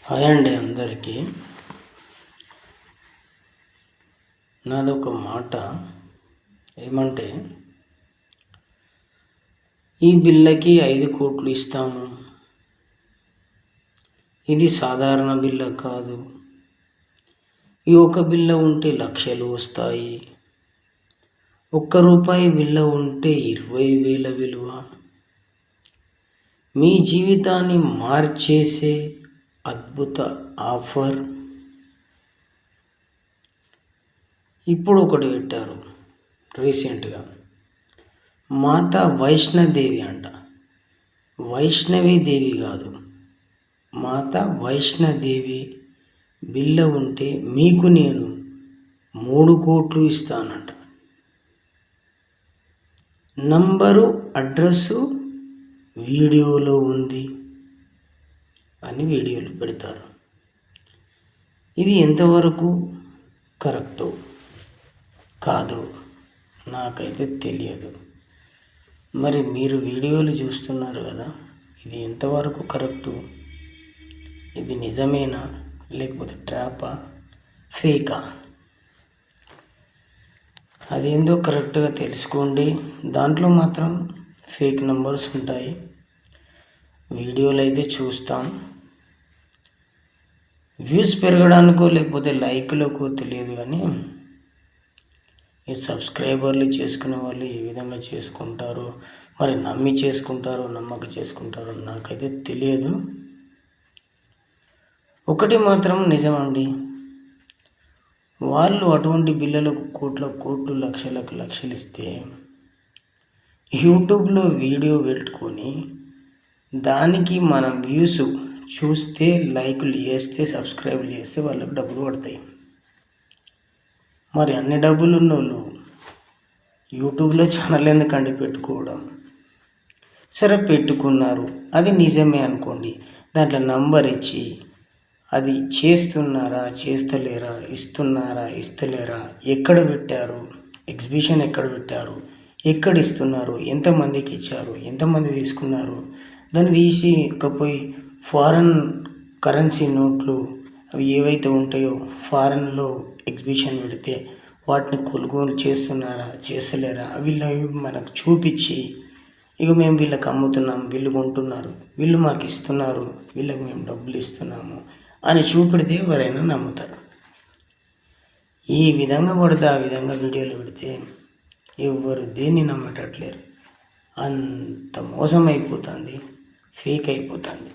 Hi అండి అందరికీ. నాదొక మాట ఏమంటే, ఈ బిల్లకి 5 కోట్లు ఇస్తాము, ఇది సాధారణ బిల్ల కాదు, ఈ ఒక బిల్ల ఉంటే లక్షలు వస్తాయి, ₹1 బిల్ల ఉంటే 20,000 విలువ, మీ జీవితాన్ని మార్చేసే అద్భుత ఆఫర్. ఇప్పుడు ఒకటి పెట్టారు రీసెంట్గా, మాతా వైష్ణదేవి అంట. వైష్ణవీదేవి కాదు, మాతా వైష్ణదేవి బిల్ల ఉంటే మీకు నేను 3 కోట్లు ఇస్తానంట. నంబరు అడ్రస్సు వీడియోలో ఉంది అని వీడియోలు పెడతారు. ఇది ఎంతవరకు కరెక్టో కాదో నాకైతే తెలియదు. మరి మీరు వీడియోలు చూస్తున్నారు కదా, ఇది ఎంతవరకు కరెక్టు? ఇది నిజమేనా లేకపోతే ట్రాపా, ఫేకా? అదేందో కరెక్ట్గా తెలుసుకోండి. దాంట్లో మాత్రం ఫేక్ నెంబర్స్ ఉంటాయి. వీడియోలు అయితే చూస్తాం, వ్యూస్ పెరగడానికో లేకపోతే లైక్లకో తెలియదు, కానీ ఈ సబ్స్క్రైబర్లు చేసుకునే వాళ్ళు ఏ విధంగా చేసుకుంటారో, మరి నమ్మి చేసుకుంటారో నమ్మక చేసుకుంటారో నాకైతే తెలియదు. ఒకటి మాత్రం నిజమండి, వాళ్ళు అటువంటి బిల్లులకు కోట్లు లక్షలు ఇస్తే యూట్యూబ్లో వీడియో పెట్టుకొని దానికి మనం వ్యూస్ చూస్తే, లైకులు చేస్తే, సబ్స్క్రైబ్లు చేస్తే వాళ్ళకి డబ్బులు పడతాయి. మరి అన్ని డబ్బులు ఉన్నోళ్ళు యూట్యూబ్లో ఛానల్ ఎందుకండి పెట్టుకోవడం? సరే పెట్టుకున్నారు, అది నిజమే అనుకోండి. దాంట్లో నంబర్ ఇచ్చి అది చేస్తున్నారా చేస్తలేరా, ఇస్తున్నారా ఇస్తలేరా, ఎక్కడ పెట్టారు, ఎగ్జిబిషన్ ఎక్కడ పెట్టారు, ఎక్కడ ఇస్తున్నారు, ఎంతమందికి ఇచ్చారు, ఎంతమంది తీసుకున్నారు, దాన్ని తీసి ఇకపోయి ఫారెన్ కరెన్సీ నోట్లు అవి ఏవైతే ఉంటాయో ఫారెన్లో ఎగ్జిబిషన్ పెడితే వాటిని కొనుగోలు చేస్తున్నారా చేస్తలేరా వీళ్ళు మనకు చూపించి, ఇక మేము వీళ్ళకి అమ్ముతున్నాం, వీళ్ళు కొంటున్నారు, వీళ్ళు మాకు ఇస్తున్నారు, వీళ్ళకి మేము డబ్బులు ఇస్తున్నాము అని చూపెడితే ఎవరైనా నమ్ముతారు. ఈ విధంగా పడితే ఆ విధంగా వీడియోలు పెడితే ఎవరు దేన్ని నమ్మేటట్లేరు. అంత మోసం అయిపోతుంది, ఫేక్ అయిపోతుంది.